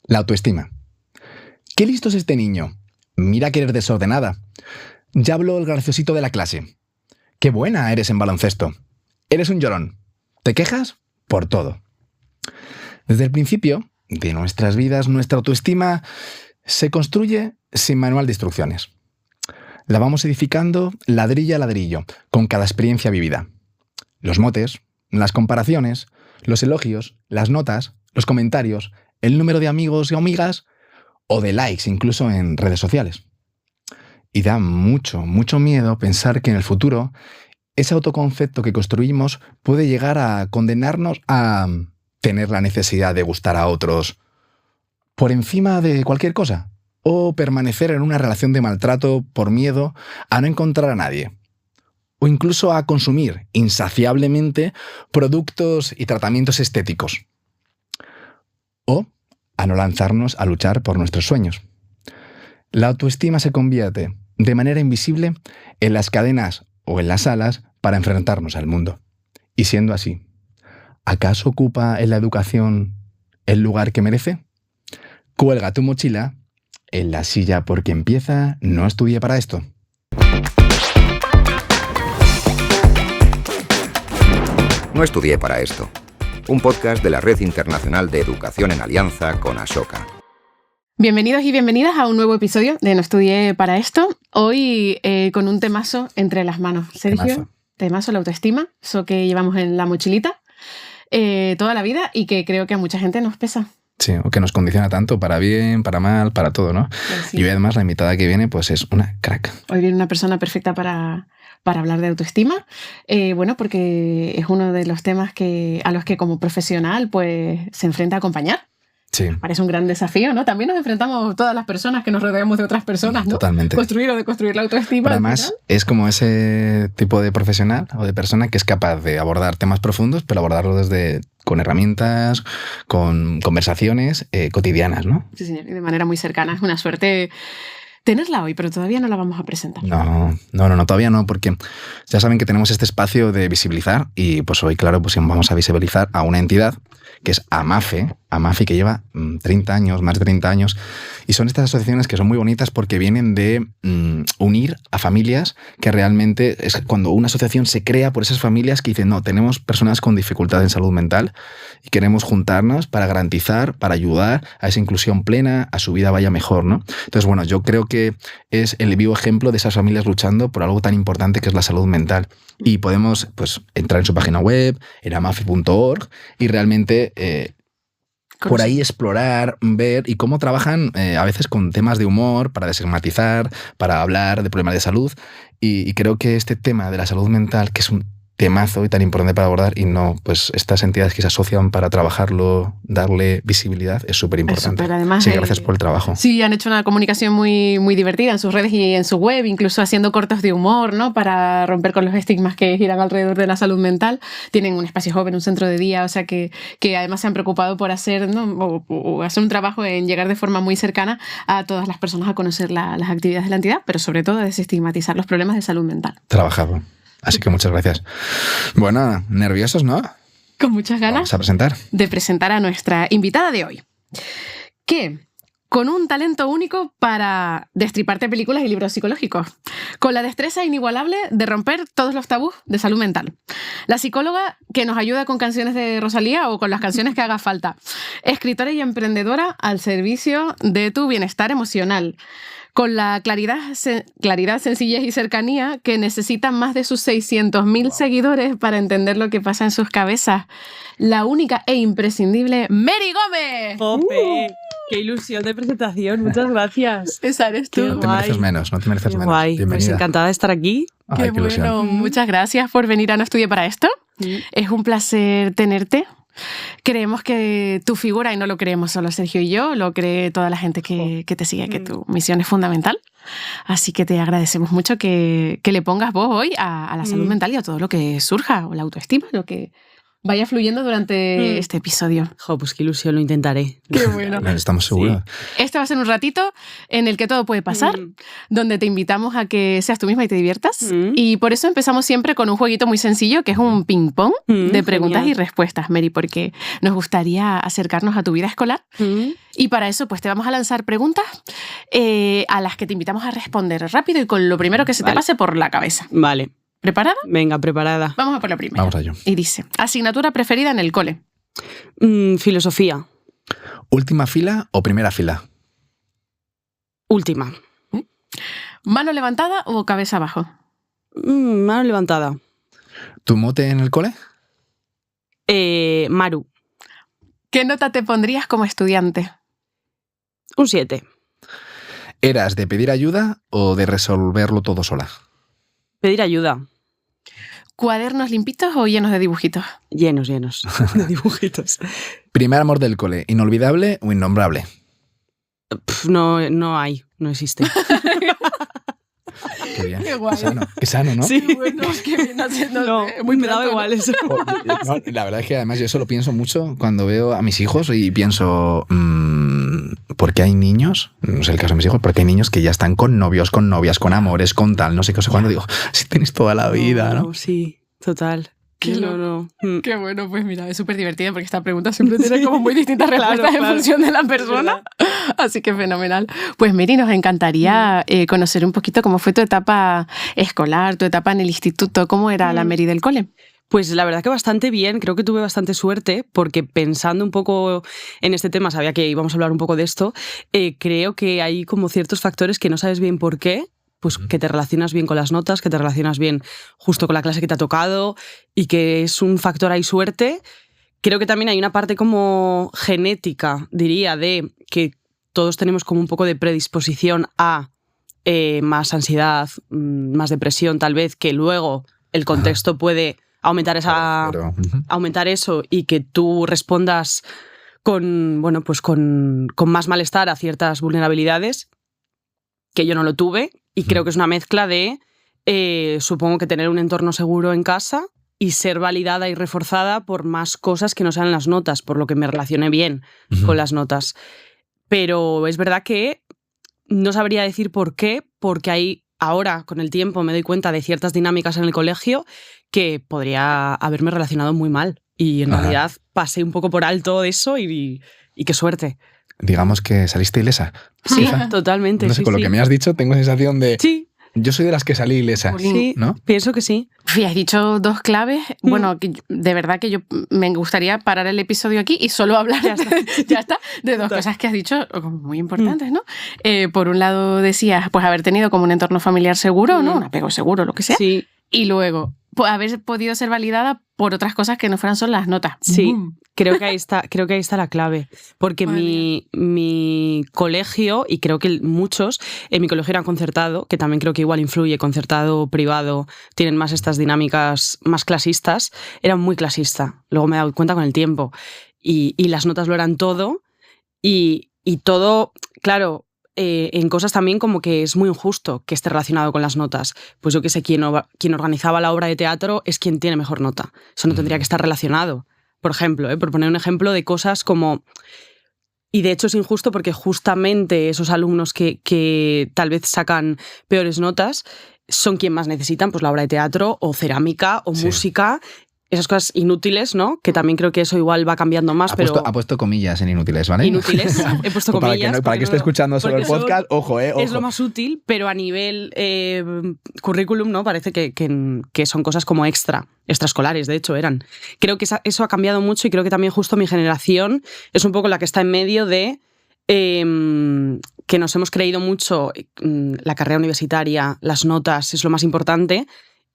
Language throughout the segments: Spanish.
La autoestima. ¡Qué listo es este niño! Mira que eres desordenada. Ya habló el graciosito de la clase. ¡Qué buena eres en baloncesto! Eres un llorón. ¿Te quejas? Por todo. Desde el principio de nuestras vidas, nuestra autoestima se construye sin manual de instrucciones. La vamos edificando ladrillo a ladrillo, con cada experiencia vivida. Los motes, las comparaciones, los elogios, las notas, los comentarios, el número de amigos y amigas o de likes incluso en redes sociales. Y da mucho miedo pensar que en el futuro ese autoconcepto que construimos puede llegar a condenarnos a tener la necesidad de gustar a otros por encima de cualquier cosa, o permanecer en una relación de maltrato por miedo a no encontrar a nadie, o incluso a consumir insaciablemente productos y tratamientos estéticos, o a no lanzarnos a luchar por nuestros sueños. La autoestima se convierte de manera invisible en las cadenas o en las alas para enfrentarnos al mundo. Y siendo así, ¿acaso ocupa en la educación el lugar que merece? Cuelga tu mochila en la silla porque empieza No estudié para esto. No estudié para esto. Un podcast de la Red Internacional de Educación en Alianza con Ashoka. Bienvenidos y bienvenidas a un nuevo episodio de No estudié para esto. Hoy con un temazo entre las manos. Sergio, temazo la autoestima, eso que llevamos en la mochilita toda la vida y que creo que a mucha gente nos pesa. Sí, o que nos condiciona tanto, para bien, para mal, para todo, ¿no? Sí. Y hoy además la invitada que viene pues es una crack. Hoy viene una persona perfecta para hablar de autoestima, porque es uno de los temas a los que como profesional pues se enfrenta a acompañar. Sí. Parece un gran desafío, ¿no? También nos enfrentamos todas las personas que nos rodeamos de otras personas, ¿no? Totalmente. Construir o deconstruir la autoestima. Pero además es como ese tipo de profesional o de persona que es capaz de abordar temas profundos, pero abordarlo con herramientas, con conversaciones cotidianas, ¿no? Sí, señor, y de manera muy cercana. Es una suerte tenerla hoy, pero todavía no la vamos a presentar. No, todavía no, porque ya saben que tenemos este espacio de visibilizar y pues hoy, claro, pues vamos a visibilizar a una entidad que es AMAFE, que lleva 30 años, más de 30 años, y son estas asociaciones que son muy bonitas porque vienen de unir a familias que realmente es cuando una asociación se crea por esas familias que dicen, no, tenemos personas con dificultad en salud mental y queremos juntarnos para garantizar, para ayudar a esa inclusión plena, a su vida vaya mejor, ¿no? Entonces, bueno, yo creo que es el vivo ejemplo de esas familias luchando por algo tan importante que es la salud mental. Y podemos pues entrar en su página web, en amafe.org, y realmente por ahí explorar, ver y cómo trabajan a veces con temas de humor para desestigmatizar, para hablar de problemas de salud. Y creo que este tema de la salud mental, que es un temazo y tan importante para abordar, y no, pues estas entidades que se asocian para trabajarlo, darle visibilidad, es súper importante. Además, sí, gracias por el trabajo. Sí, han hecho una comunicación muy, muy divertida en sus redes y en su web, incluso haciendo cortos de humor, ¿no? Para romper con los estigmas que giran alrededor de la salud mental. Tienen un espacio joven, un centro de día, o sea que además se han preocupado por hacer, ¿no? o hacer un trabajo en llegar de forma muy cercana a todas las personas a conocer las actividades de la entidad, pero sobre todo a desestigmatizar los problemas de salud mental. Trabajado. Así que muchas gracias. Bueno, nerviosos, ¿no? Con muchas ganas. Vamos a presentar. De presentar a nuestra invitada de hoy, que con un talento único para destriparte películas y libros psicológicos, con la destreza inigualable de romper todos los tabús de salud mental. La psicóloga que nos ayuda con canciones de Rosalía o con las canciones que haga falta. Escritora y emprendedora al servicio de tu bienestar emocional. Con la claridad, sencillez y cercanía que necesitan más de sus 600.000 seguidores para entender lo que pasa en sus cabezas. La única e imprescindible Mary Gómez. ¡Jope! ¡Qué ilusión de presentación! Muchas gracias. Esa eres tú. No te mereces menos, no te mereces menos. Guay. Bienvenida. Pues encantada de estar aquí. Qué bueno. Muchas gracias por venir a No Estudié para esto. Es un placer tenerte. Creemos que tu figura, y no lo creemos solo Sergio y yo, lo cree toda la gente que te sigue, que tu misión es fundamental. Así que te agradecemos mucho que le pongas voz hoy a la salud mental y a todo lo que surja, o la autoestima, lo que vaya fluyendo durante este episodio. Jo, pues qué ilusión, lo intentaré. Qué bueno. Estamos seguros. Este va a ser un ratito en el que todo puede pasar, donde te invitamos a que seas tú misma y te diviertas. Y por eso empezamos siempre con un jueguito muy sencillo, que es un ping-pong de preguntas y respuestas, Mary, porque nos gustaría acercarnos a tu vida escolar. Y para eso, pues te vamos a lanzar preguntas a las que te invitamos a responder rápido y con lo primero que se te pase por la cabeza. Vale. ¿Preparada? Venga, preparada. Vamos a por la primera. Vamos a ello. Y dice, ¿asignatura preferida en el cole? Filosofía. ¿Última fila o primera fila? Última. ¿Mano levantada o cabeza abajo? Mano levantada. ¿Tu mote en el cole? Maru. ¿Qué nota te pondrías como estudiante? Un 7. ¿Eras de pedir ayuda o de resolverlo todo sola? Pedir ayuda. ¿Cuadernos limpitos o llenos de dibujitos? Llenos de dibujitos. ¿Primer amor del cole, inolvidable o innombrable? No hay, no existe. Qué bien. Qué guay. Qué sano, ¿no? Sí. Bueno, qué bien haciendo. No, muy me daba pronto, igual ¿no? eso. No, la verdad es que además yo eso lo pienso mucho cuando veo a mis hijos y pienso, ¿por qué hay niños? No sé el caso de mis hijos, porque hay niños que ya están con novios, con novias, con amores, con tal, no sé qué, no sé cuándo. Digo, si tenéis toda la vida, ¿no? Sí, total. No. Qué bueno, pues mira, es súper divertido porque esta pregunta siempre tiene como muy distintas respuestas en función de la persona. Así que fenomenal. Pues Mary, nos encantaría conocer un poquito cómo fue tu etapa escolar, tu etapa en el instituto, cómo era la Mary del cole. Pues la verdad que bastante bien, creo que tuve bastante suerte porque pensando un poco en este tema, sabía que íbamos a hablar un poco de esto, creo que hay como ciertos factores que no sabes bien por qué, pues que te relacionas bien con las notas, que te relacionas bien justo con la clase que te ha tocado y que es un factor ahí suerte. Creo que también hay una parte como genética, diría, de que todos tenemos como un poco de predisposición a más ansiedad, más depresión tal vez, que luego el contexto puede aumentar aumentar eso y que tú respondas con más malestar a ciertas vulnerabilidades, que yo no lo tuve, y creo que es una mezcla de, supongo que tener un entorno seguro en casa y ser validada y reforzada por más cosas que no sean las notas, por lo que me relacioné bien con las notas. Pero es verdad que no sabría decir por qué, porque ahí ahora, con el tiempo, me doy cuenta de ciertas dinámicas en el colegio que podría haberme relacionado muy mal. Y en realidad pasé un poco por alto de eso y qué suerte. Digamos que saliste ilesa. Sí, quizá. totalmente. No sé, sí, con lo sí. que me has dicho tengo sensación de... Sí. Yo soy de las que salí ilesa, Sí, ¿no? pienso que sí. Sí, has dicho dos claves. Bueno, que de verdad que yo me gustaría parar el episodio aquí y solo hablar de dos cosas que has dicho muy importantes, ¿no? Por un lado decías, pues haber tenido como un entorno familiar seguro, ¿no? Un apego seguro, lo que sea. Sí. Y luego, pues, haber podido ser validada por otras cosas que no fueran solo las notas. Sí, creo que ahí está la clave. Porque mi colegio, y creo que muchos, en mi colegio eran concertado, que también creo que igual influye, concertado, privado, tienen más estas dinámicas más clasistas, era muy clasista. Luego me he dado cuenta con el tiempo. Y las notas lo eran todo. Y todo, claro, en cosas también como que es muy injusto que esté relacionado con las notas. Pues yo que sé, quien organizaba la obra de teatro es quien tiene mejor nota. Eso no tendría que estar relacionado. Por ejemplo, por poner un ejemplo de cosas como... Y de hecho es injusto porque justamente esos alumnos que tal vez sacan peores notas son quien más necesitan pues la obra de teatro o cerámica o música. Esas cosas inútiles, ¿no? Que también creo que eso igual va cambiando más, Ha puesto comillas en inútiles, ¿vale? Inútiles, he puesto comillas. Para que esté escuchando solo el podcast, ojo. Es lo más útil, pero a nivel currículum, ¿no? Parece que son cosas como extraescolares, de hecho, eran. Creo que eso ha cambiado mucho y creo que también justo mi generación es un poco la que está en medio de que nos hemos creído mucho la carrera universitaria, las notas es lo más importante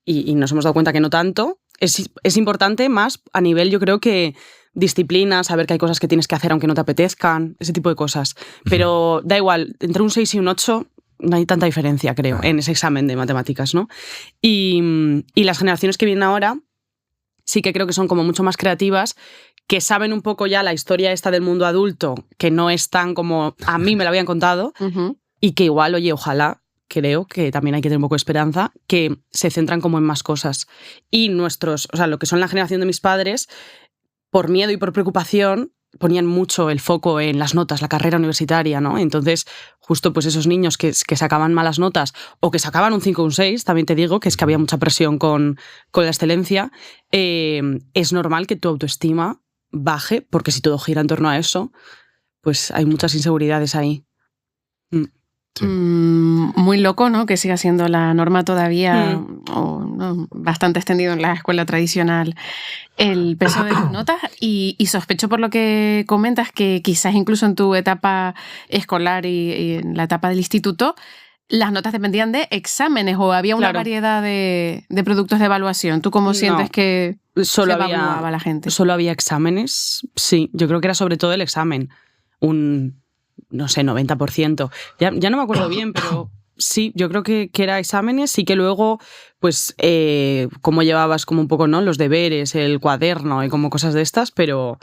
y nos hemos dado cuenta que no tanto. Es importante más a nivel, yo creo que disciplina, saber que hay cosas que tienes que hacer aunque no te apetezcan, ese tipo de cosas. Pero da igual, entre un 6 y un 8 no hay tanta diferencia, creo, en ese examen de matemáticas, ¿no? Y las generaciones que vienen ahora sí que creo que son como mucho más creativas, que saben un poco ya la historia esta del mundo adulto, que no es tan como a mí me la habían contado, y que igual, oye, ojalá creo que también hay que tener un poco de esperanza, que se centran como en más cosas. Y lo que son la generación de mis padres, por miedo y por preocupación, ponían mucho el foco en las notas, la carrera universitaria, ¿no? Entonces, justo pues esos niños que sacaban malas notas o que sacaban un 5 o un 6, también te digo que es que había mucha presión con la excelencia, es normal que tu autoestima baje, porque si todo gira en torno a eso, pues hay muchas inseguridades ahí. Sí. Muy loco, ¿no? Que siga siendo la norma todavía, o ¿no? bastante extendido en la escuela tradicional, el peso de las notas. Y sospecho por lo que comentas que quizás incluso en tu etapa escolar y en la etapa del instituto, las notas dependían de exámenes o había una variedad de productos de evaluación. ¿Tú cómo sientes que solo se evaluaba la gente? Solo había exámenes, sí. Yo creo que era sobre todo el examen. No sé, 90%. Ya no me acuerdo bien, pero sí, yo creo que era exámenes. Sí que luego, pues, cómo llevabas como un poco, ¿no? Los deberes, el cuaderno y como cosas de estas, pero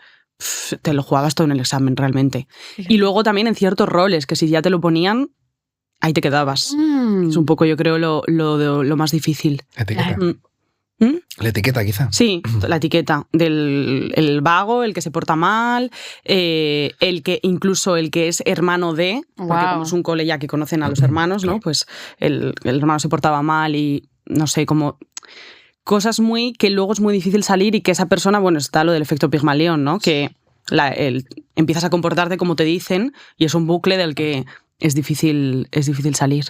te lo jugabas todo en el examen realmente. Fíjate. Y luego también en ciertos roles, que si ya te lo ponían, ahí te quedabas. Es un poco, yo creo, lo más difícil. Etiqueta. La etiqueta, quizá. Sí, la etiqueta del el vago, el que se porta mal, incluso el que es hermano de, porque como es un cole ya que conocen a los hermanos, ¿no? Pues el hermano se portaba mal y no sé, como cosas que luego es muy difícil salir y que esa persona, bueno, está lo del efecto Pigmalión, ¿no? Que empiezas a comportarte como te dicen y es un bucle del que es difícil salir.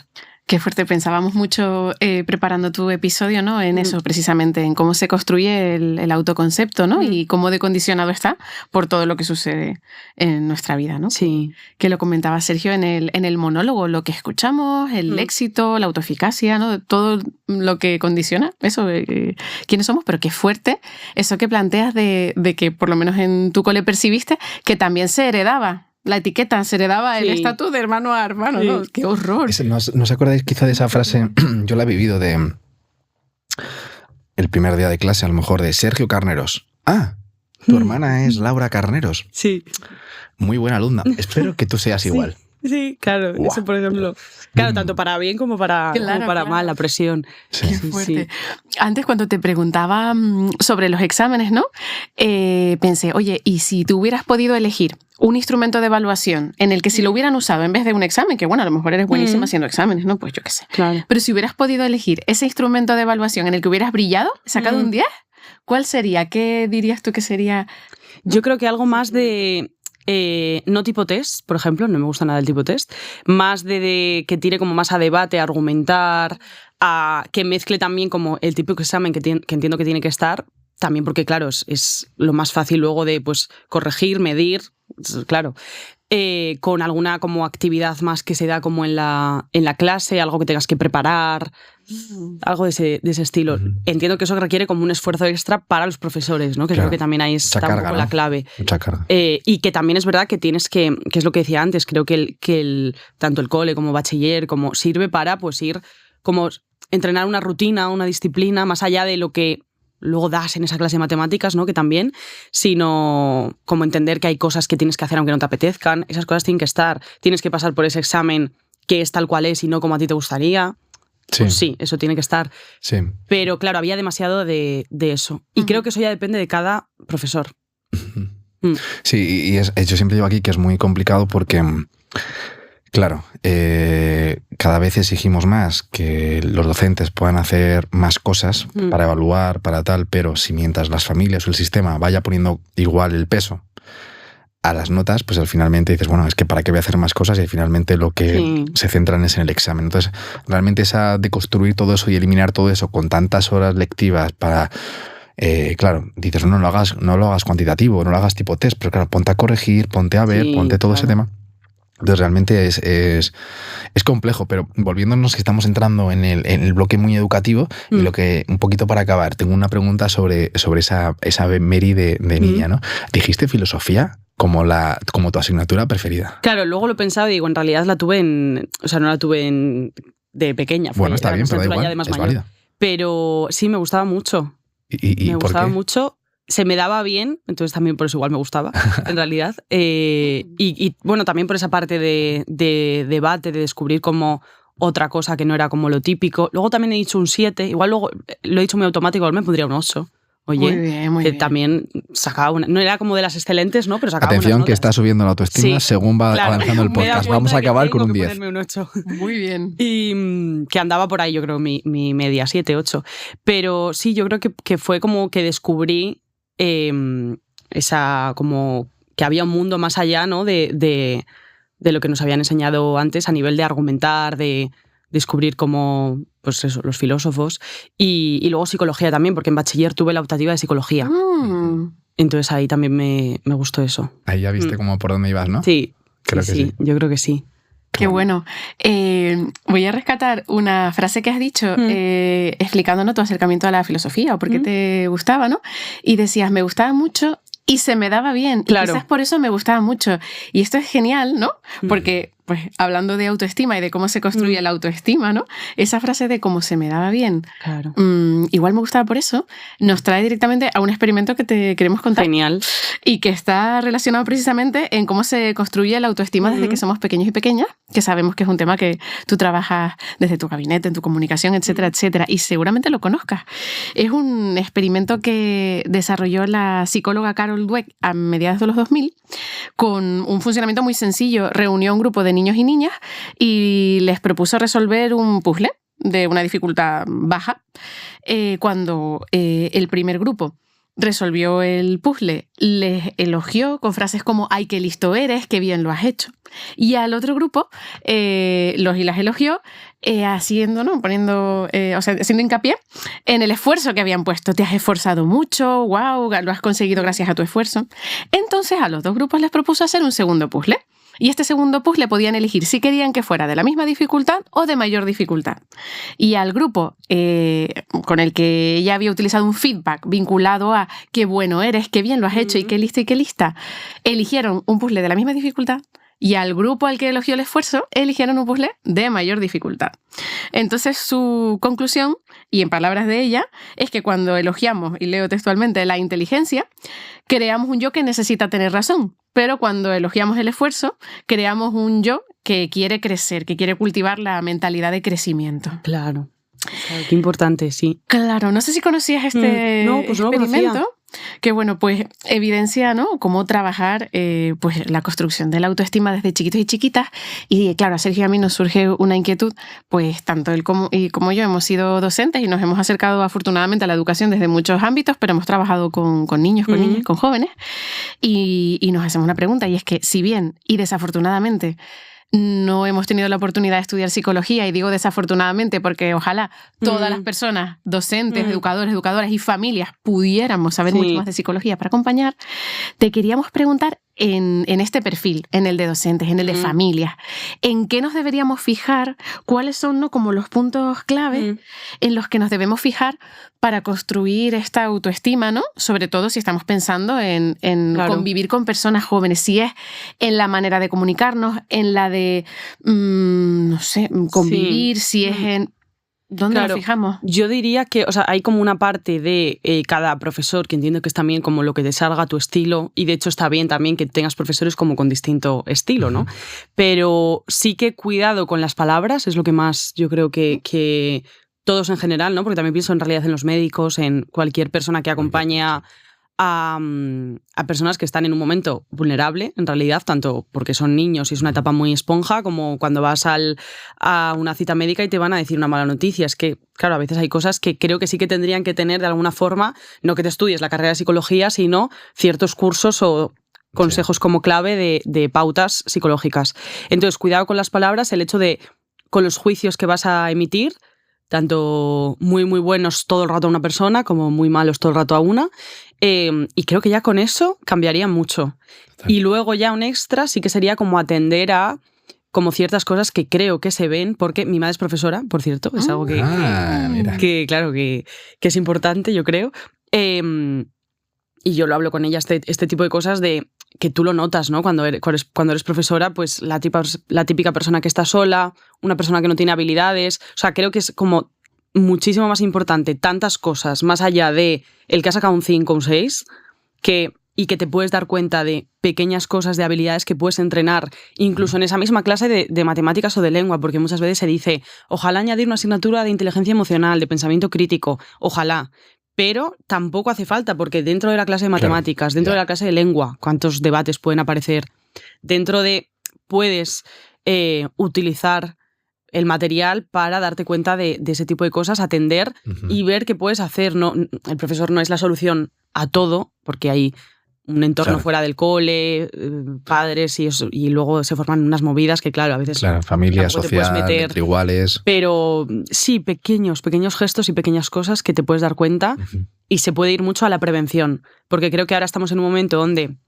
Qué fuerte. Pensábamos mucho preparando tu episodio, ¿no? En eso, precisamente, en cómo se construye el autoconcepto, ¿no? Y cómo de condicionado está por todo lo que sucede en nuestra vida, ¿no? Sí. Que lo comentaba Sergio en el monólogo, lo que escuchamos, el éxito, la autoeficacia, ¿no? Todo lo que condiciona eso, quiénes somos, pero qué fuerte eso que planteas de que por lo menos en tu cole percibiste que también se heredaba. La etiqueta, se heredaba el estatus de hermano a hermano, ¿no? ¡Qué horror! ¿No os acordáis quizá de esa frase? Yo la he vivido el primer día de clase, a lo mejor, de Sergio Carneros. Ah, tu hermana es Laura Carneros. Sí. Muy buena alumna. Espero que tú seas igual. Sí, claro, wow. Eso por ejemplo. Claro, tanto para bien como para mal, la presión. Sí. Qué fuerte. Sí. Antes, cuando te preguntaba sobre los exámenes, ¿no? Pensé, oye, ¿y si tú hubieras podido elegir un instrumento de evaluación en el que si lo hubieran usado en vez de un examen, que bueno, a lo mejor eres buenísima haciendo exámenes, ¿no? Pues yo qué sé. Claro. Pero si hubieras podido elegir ese instrumento de evaluación en el que hubieras brillado, sacado un 10, ¿cuál sería? ¿Qué dirías tú que sería? Yo creo que algo más de... no tipo test, por ejemplo, no me gusta nada el tipo test, más de que tire como más a debate, a argumentar, a que mezcle también como el típico examen que entiendo que tiene que estar, también porque claro, es lo más fácil luego de pues corregir, medir, claro, con alguna como actividad más que se da como en la clase, algo que tengas que preparar, algo de ese estilo. Entiendo que eso requiere como un esfuerzo extra para los profesores, ¿no? Que claro, creo que también ahí está un poco la clave. Mucha carga. Y que también es verdad que tienes que es lo que decía antes, creo que tanto el cole como bachiller como sirve para pues ir como entrenar una rutina, una disciplina, más allá de lo que luego das en esa clase de matemáticas, ¿no? Que también, sino como entender que hay cosas que tienes que hacer aunque no te apetezcan, esas cosas tienen que estar, tienes que pasar por ese examen que es tal cual es y no como a ti te gustaría. Sí, pues sí, eso tiene que estar. Sí. Pero claro, había demasiado de eso. Y creo que eso ya depende de cada profesor. Sí, yo siempre digo aquí que es muy complicado porque, claro, cada vez exigimos más que los docentes puedan hacer más cosas para evaluar, para tal, pero si mientras las familias o el sistema vaya poniendo igual el peso a las notas, pues al finalmente dices, bueno, es que para qué voy a hacer más cosas y finalmente lo que se centran es en el examen. Entonces, realmente esa deconstruir todo eso y eliminar todo eso con tantas horas lectivas para... claro, dices, no lo hagas cuantitativo, no lo hagas tipo test, pero claro, ponte a corregir, ponte a ver, ponte todo ese tema. Entonces realmente es complejo, pero volviéndonos que estamos entrando en el bloque muy educativo y lo que, un poquito para acabar, tengo una pregunta sobre esa Mary de niña, ¿no? ¿Dijiste filosofía como tu asignatura preferida? Claro, luego lo he pensado y digo, en realidad no la tuve de pequeña. Bueno, está bien, pero da igual, es válida. Pero sí, me gustaba mucho. ¿Y me por gustaba qué? mucho. Se me daba bien, entonces también por eso igual me gustaba, en realidad. Y bueno, también por esa parte de debate, de descubrir como otra cosa que no era como lo típico. Luego también he dicho un 7, igual luego lo he dicho muy automático, igual me pondría un 8. Oye, muy que bien. También sacaba una... No era como de las excelentes, ¿no? Pero sacaba Atención, unas que notas. está subiendo la autoestima según va claro, avanzando el me he dado podcast. cuenta Vamos a de que acabar tengo con un que 10. ponerme un 8. Muy bien. Y que andaba por ahí, yo creo, mi media, 7, 8. Pero sí, yo creo que fue como que descubrí esa, como que había un mundo más allá, ¿no? de lo que nos habían enseñado antes a nivel de argumentar, de descubrir cómo, pues eso, los filósofos. Y luego psicología también, porque en bachiller tuve la optativa de psicología. Entonces ahí también me gustó eso. Ahí ya viste como por dónde ibas, ¿no? Sí, Creo que sí. yo creo que sí. Qué bueno. Voy a rescatar una frase que has dicho explicándonos tu acercamiento a la filosofía o por qué te gustaba, ¿no? Y decías, me gustaba mucho y se me daba bien. Claro. Y quizás por eso me gustaba mucho. Y esto es genial, ¿no? Porque, pues, hablando de autoestima y de cómo se construye la autoestima, ¿no? Esa frase de cómo se me daba bien, Claro. Igual me gustaba por eso, nos trae directamente a un experimento que te queremos contar. Genial. Y que está relacionado precisamente en cómo se construye la autoestima desde que somos pequeños y pequeñas, que sabemos que es un tema que tú trabajas desde tu gabinete, en tu comunicación, etcétera, etcétera, y seguramente lo conozcas. Es un experimento que desarrolló la psicóloga Carol Dweck a mediados de los 2000 con un funcionamiento muy sencillo. Reunió a un grupo de niños y niñas y les propuso resolver un puzzle de una dificultad baja. Cuando el primer grupo resolvió el puzzle, les elogió con frases como ¡ay, qué listo eres, qué bien lo has hecho! Y al otro grupo los y las elogió haciendo, ¿no? Haciendo hincapié en el esfuerzo que habían puesto. Te has esforzado mucho, wow, lo has conseguido gracias a tu esfuerzo. Entonces a los dos grupos les propuso hacer un segundo puzzle. Y este segundo puzzle podían elegir si querían que fuera de la misma dificultad o de mayor dificultad. Y al grupo con el que ella había utilizado un feedback vinculado a qué bueno eres, qué bien lo has hecho y qué lista, eligieron un puzzle de la misma dificultad. Y al grupo al que elogió el esfuerzo, eligieron un puzzle de mayor dificultad. Entonces, su conclusión, y en palabras de ella, es que cuando elogiamos, y leo textualmente, la inteligencia, creamos un yo que necesita tener razón. Pero cuando elogiamos el esfuerzo, creamos un yo que quiere crecer, que quiere cultivar la mentalidad de crecimiento. Claro, qué importante, sí. Claro, no sé si conocías este no, pues no lo experimento. conocía. Que bueno, pues evidencia, ¿no?, cómo trabajar pues la construcción de la autoestima desde chiquitos y chiquitas. Y claro, a Sergio y a mí nos surge una inquietud, pues tanto él como yo hemos sido docentes y nos hemos acercado afortunadamente a la educación desde muchos ámbitos, pero hemos trabajado con niños, con niñas, con jóvenes. Y nos hacemos una pregunta, y es que si bien, y desafortunadamente, no hemos tenido la oportunidad de estudiar psicología, y digo desafortunadamente porque ojalá todas las personas, docentes, educadores, educadoras y familias pudiéramos saber mucho más de psicología para acompañar, te queríamos preguntar en este perfil, en el de docentes, en el de familias, ¿en qué nos deberíamos fijar? ¿Cuáles son, ¿no?, como los puntos clave en los que nos debemos fijar para construir esta autoestima, ¿no? Sobre todo si estamos pensando en convivir con personas jóvenes, si es en la manera de comunicarnos, en la de, no sé, convivir, si es en... ¿Dónde nos fijamos? Yo diría que, o sea, hay como una parte de cada profesor, que entiendo que es también como lo que te salga a tu estilo, y de hecho está bien también que tengas profesores como con distinto estilo, ¿no? Pero sí que cuidado con las palabras, es lo que más yo creo que todos en general, ¿no? Porque también pienso en realidad en los médicos, en cualquier persona que acompaña a personas que están en un momento vulnerable, en realidad, tanto porque son niños y es una etapa muy esponja, como cuando vas a una cita médica y te van a decir una mala noticia. Es que, claro, a veces hay cosas que creo que sí que tendrían que tener de alguna forma, no que te estudies la carrera de psicología, sino ciertos cursos o consejos como clave de pautas psicológicas. Entonces, cuidado con las palabras, el hecho de, con los juicios que vas a emitir, tanto muy, muy buenos todo el rato a una persona como muy malos todo el rato a una. Y creo que ya con eso cambiaría mucho. Y luego ya un extra sí que sería como atender a como ciertas cosas que creo que se ven, porque mi madre es profesora, por cierto, es algo que claro, que es importante, yo creo. Y yo lo hablo con ella, este tipo de cosas de que tú lo notas, ¿no? Cuando eres profesora, pues la típica persona que está sola, una persona que no tiene habilidades. O sea, creo que es como muchísimo más importante tantas cosas, más allá de el que ha sacado un 5 o un 6, que y que te puedes dar cuenta de pequeñas cosas, de habilidades que puedes entrenar, incluso en esa misma clase de matemáticas o de lengua, porque muchas veces se dice, ojalá añadir una asignatura de inteligencia emocional, de pensamiento crítico, ojalá, pero tampoco hace falta, porque dentro de la clase de matemáticas, dentro de la clase de lengua, ¿cuántos debates pueden aparecer? Dentro de, puedes utilizar el material para darte cuenta de ese tipo de cosas, atender y ver qué puedes hacer. No, el profesor no es la solución a todo, porque hay un entorno fuera del cole, padres y eso, y luego se forman unas movidas que, claro, a veces... Claro, familia, sociedad, entre iguales... Pero sí, pequeños gestos y pequeñas cosas que te puedes dar cuenta y se puede ir mucho a la prevención, porque creo que ahora estamos en un momento donde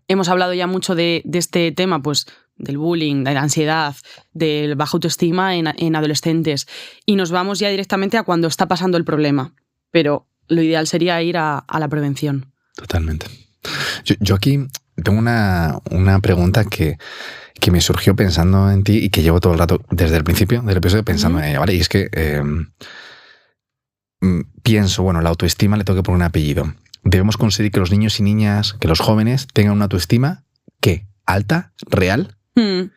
hemos hablado ya mucho de este tema, pues del bullying, de la ansiedad, de baja autoestima en adolescentes, y nos vamos ya directamente a cuando está pasando el problema, pero lo ideal sería ir a la prevención. Totalmente. Yo aquí tengo una pregunta que me surgió pensando en ti y que llevo todo el rato, desde el principio del episodio, pensando en ella, ¿vale? Y es que pienso, bueno, la autoestima le tengo que poner un apellido. Debemos conseguir que los niños y niñas, que los jóvenes tengan una autoestima, ¿qué? ¿Alta? ¿Real?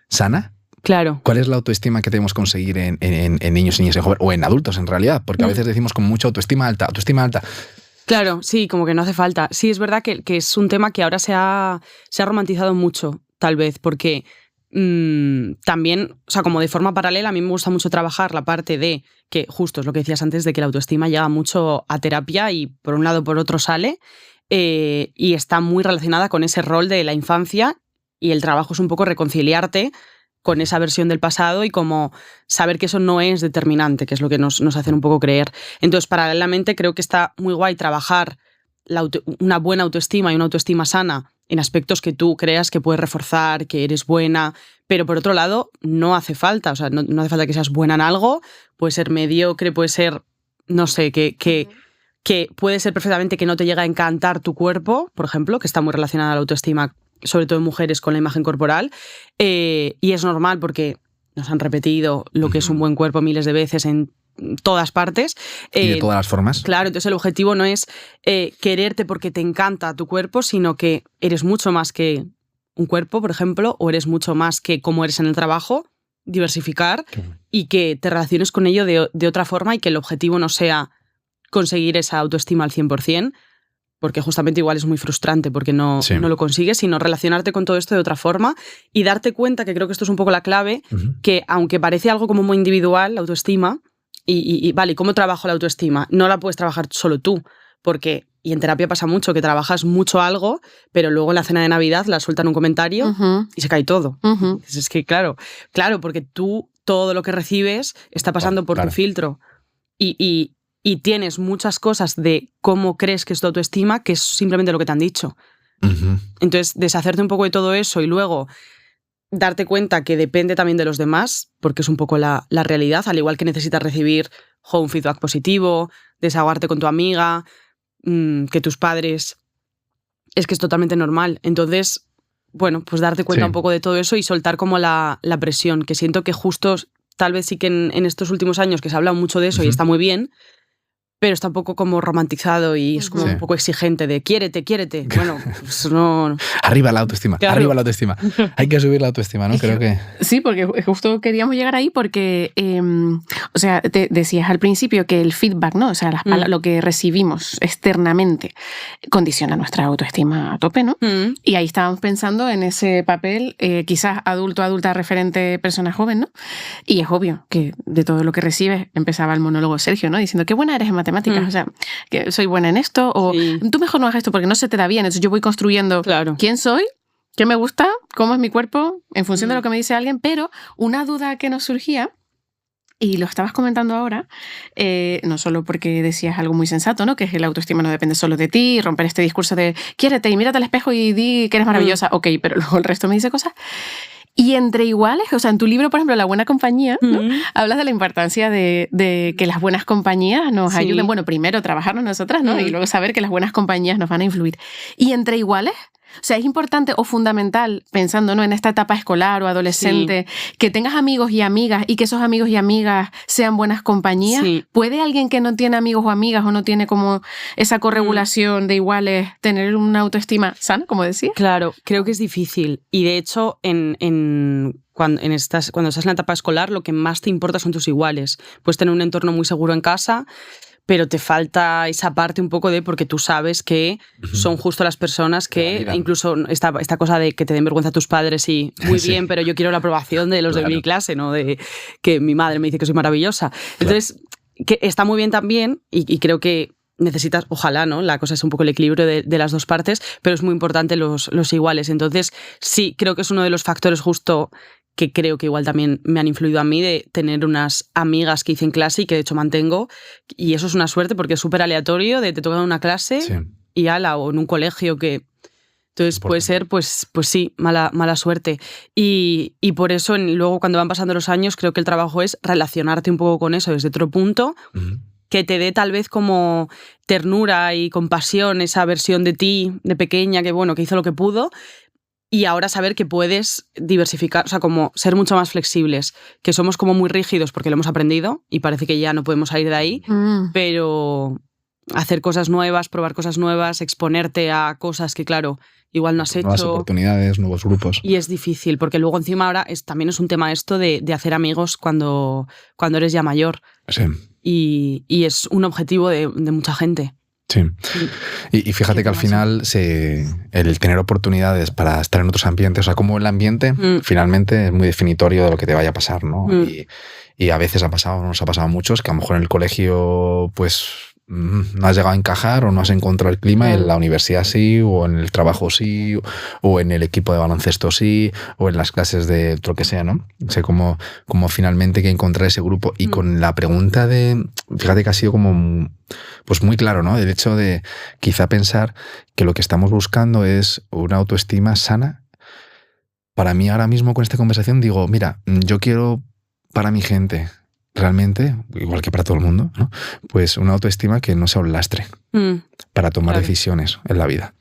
¿Sana? Claro. ¿Cuál es la autoestima que debemos conseguir en niños y niñas, en jóvenes, o en adultos en realidad? Porque a veces decimos con mucha autoestima alta. Claro, sí, como que no hace falta. Sí, es verdad que es un tema que ahora se ha romantizado mucho, tal vez, porque también, o sea, como de forma paralela, a mí me gusta mucho trabajar la parte de que, justo es lo que decías antes, de que la autoestima llega mucho a terapia y por un lado o por otro sale, y está muy relacionada con ese rol de la infancia, y el trabajo es un poco reconciliarte con esa versión del pasado y como saber que eso no es determinante, que es lo que nos hacen un poco creer. Entonces, paralelamente, creo que está muy guay trabajar una buena autoestima y una autoestima sana en aspectos que tú creas que puedes reforzar, que eres buena, pero por otro lado, no hace falta, o sea, no hace falta que seas buena en algo, puede ser mediocre, puede ser, no sé, que puede ser perfectamente que no te llega a encantar tu cuerpo, por ejemplo, que está muy relacionada a la autoestima, sobre todo en mujeres, con la imagen corporal, y es normal porque nos han repetido lo que es un buen cuerpo miles de veces en todas partes. Y de todas las formas. Claro, entonces el objetivo no es quererte porque te encanta tu cuerpo, sino que eres mucho más que un cuerpo, por ejemplo, o eres mucho más que cómo eres en el trabajo, diversificar y que te relaciones con ello de otra forma y que el objetivo no sea conseguir esa autoestima al 100%, porque justamente igual es muy frustrante porque no lo consigues, sino relacionarte con todo esto de otra forma y darte cuenta, que creo que esto es un poco la clave, que aunque parece algo como muy individual, la autoestima, y vale, ¿cómo trabajo la autoestima? No la puedes trabajar solo tú, porque, y en terapia pasa mucho, que trabajas mucho algo, pero luego en la cena de Navidad la sueltan un comentario y se cae todo. Es que claro, porque tú todo lo que recibes está pasando por tu filtro y tienes muchas cosas de cómo crees que es tu autoestima, que es simplemente lo que te han dicho. Entonces, deshacerte un poco de todo eso y luego darte cuenta que depende también de los demás, porque es un poco la realidad, al igual que necesitas recibir un feedback positivo, desahogarte con tu amiga, que tus padres, es que es totalmente normal. Entonces, bueno, pues darte cuenta un poco de todo eso y soltar como la presión, que siento que justo, tal vez sí que en estos últimos años que se ha hablado mucho de eso y está muy bien, pero está un poco como romantizado y es como un poco exigente de quiérete. Bueno, pues no. Arriba la autoestima, claro. Arriba la autoestima. Hay que subir la autoestima, ¿no? Creo que... Sí, porque justo queríamos llegar ahí porque, o sea, te decías al principio que el feedback, ¿no? O sea, lo que recibimos externamente condiciona nuestra autoestima a tope, ¿no? Y ahí estábamos pensando en ese papel, quizás adulto, adulta, referente, persona joven, ¿no? Y es obvio que de todo lo que recibes, empezaba el monólogo Sergio, ¿no? Diciendo, qué buena eres en matemáticas, o sea, que soy buena en esto, o tú mejor no hagas esto porque no se te da bien. Entonces yo voy construyendo quién soy, qué me gusta, cómo es mi cuerpo, en función de lo que me dice alguien, pero una duda que nos surgía, y lo estabas comentando ahora, no solo porque decías algo muy sensato, ¿no? Que la autoestima no depende solo de ti, romper este discurso de quiérete y mírate al espejo y di que eres maravillosa, ok, pero luego el resto me dice cosas. Y entre iguales, o sea, en tu libro, por ejemplo, La buena compañía, ¿no? Hablas de la importancia de que las buenas compañías nos ayuden, bueno, primero trabajarnos nosotras, ¿no? Y luego saber que las buenas compañías nos van a influir. Y entre iguales, O sea, es importante o fundamental, pensando, ¿no?, en esta etapa escolar o adolescente, que tengas amigos y amigas y que esos amigos y amigas sean buenas compañías. Sí. ¿Puede alguien que no tiene amigos o amigas o no tiene como esa corregulación de iguales tener una autoestima sana, como decía? Claro, creo que es difícil. Y de hecho, cuando estás en la etapa escolar, lo que más te importa son tus iguales. Puedes tener un entorno muy seguro en casa, pero te falta esa parte un poco porque tú sabes que son justo las personas que, incluso esta cosa de que te den vergüenza a tus padres y muy bien, pero yo quiero la aprobación de los de mi clase, no de que mi madre me dice que soy maravillosa. Entonces, que está muy bien también y creo que necesitas, ojalá, ¿no? La cosa es un poco el equilibrio de las dos partes, pero es muy importante los iguales. Entonces, sí, creo que es uno de los factores justo que creo que igual también me han influido a mí, de tener unas amigas que hice en clase y que de hecho mantengo, y eso es una suerte porque es súper aleatorio, de te toca en una clase y o en un colegio que... Entonces puede ser, pues sí, mala suerte. Y por eso luego cuando van pasando los años creo que el trabajo es relacionarte un poco con eso desde otro punto, que te dé tal vez como ternura y compasión esa versión de ti, de pequeña, que bueno, que hizo lo que pudo, y ahora saber que puedes diversificar, o sea, como ser mucho más flexibles, que somos como muy rígidos porque lo hemos aprendido y parece que ya no podemos salir de ahí, pero hacer cosas nuevas, probar cosas nuevas, exponerte a cosas que, claro, igual no has hecho. Nuevas oportunidades, nuevos grupos. Y es difícil, porque luego encima ahora también es un tema esto de hacer amigos cuando eres ya mayor. Sí. Y es un objetivo de mucha gente. Sí. Y fíjate que al final el tener oportunidades para estar en otros ambientes, o sea, como el ambiente finalmente es muy definitorio de lo que te vaya a pasar, ¿no? Y a veces nos ha pasado a muchos que a lo mejor en el colegio pues no has llegado a encajar o no has encontrado el clima, y en la universidad sí, o en el trabajo sí, o en el equipo de baloncesto sí, o en las clases de lo que sea, ¿no? O sea, como finalmente hay que encontrar ese grupo. Y con la pregunta fíjate que ha sido como pues muy claro, ¿no? El hecho de quizá pensar que lo que estamos buscando es una autoestima sana. Para mí ahora mismo con esta conversación digo, mira, yo quiero para mi gente realmente, igual que para todo el mundo, ¿no?, pues una autoestima que no sea un lastre para tomar decisiones en la vida.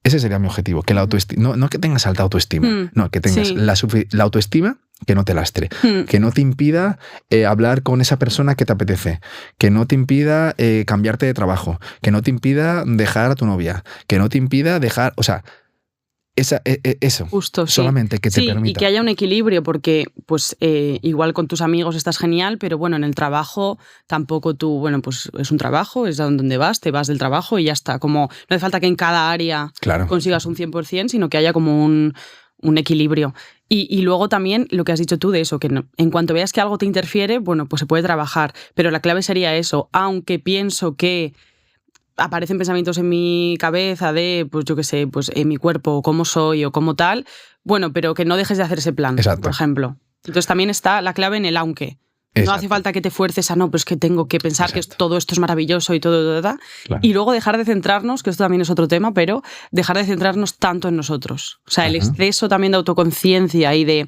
Ese sería mi objetivo, que la autoestima, no que tengas alta autoestima, no, que tengas la autoestima que no te lastre, que no te impida hablar con esa persona que te apetece, que no te impida cambiarte de trabajo, que no te impida dejar a tu novia, que no te impida dejar, o sea, eso, justo, solamente que te permita. Y que haya un equilibrio, porque pues igual con tus amigos estás genial, pero bueno, en el trabajo tampoco bueno, pues es un trabajo, es a donde vas, te vas del trabajo y ya está. Como no hace falta que en cada área consigas un 100%, sino que haya como un equilibrio. Y luego también lo que has dicho tú de eso, que en cuanto veas que algo te interfiere, bueno, pues se puede trabajar, pero la clave sería eso, aunque pienso que aparecen pensamientos en mi cabeza de, pues yo qué sé, pues en mi cuerpo, o cómo soy, o cómo tal, bueno, pero que no dejes de hacer ese plan, por ejemplo. Entonces también está la clave en el aunque. No hace falta que te fuerces a no, pues que tengo que pensar que todo esto es maravilloso y todo. Claro. Y luego dejar de centrarnos, que esto también es otro tema, pero dejar de centrarnos tanto en nosotros. O sea, el exceso también de autoconciencia y de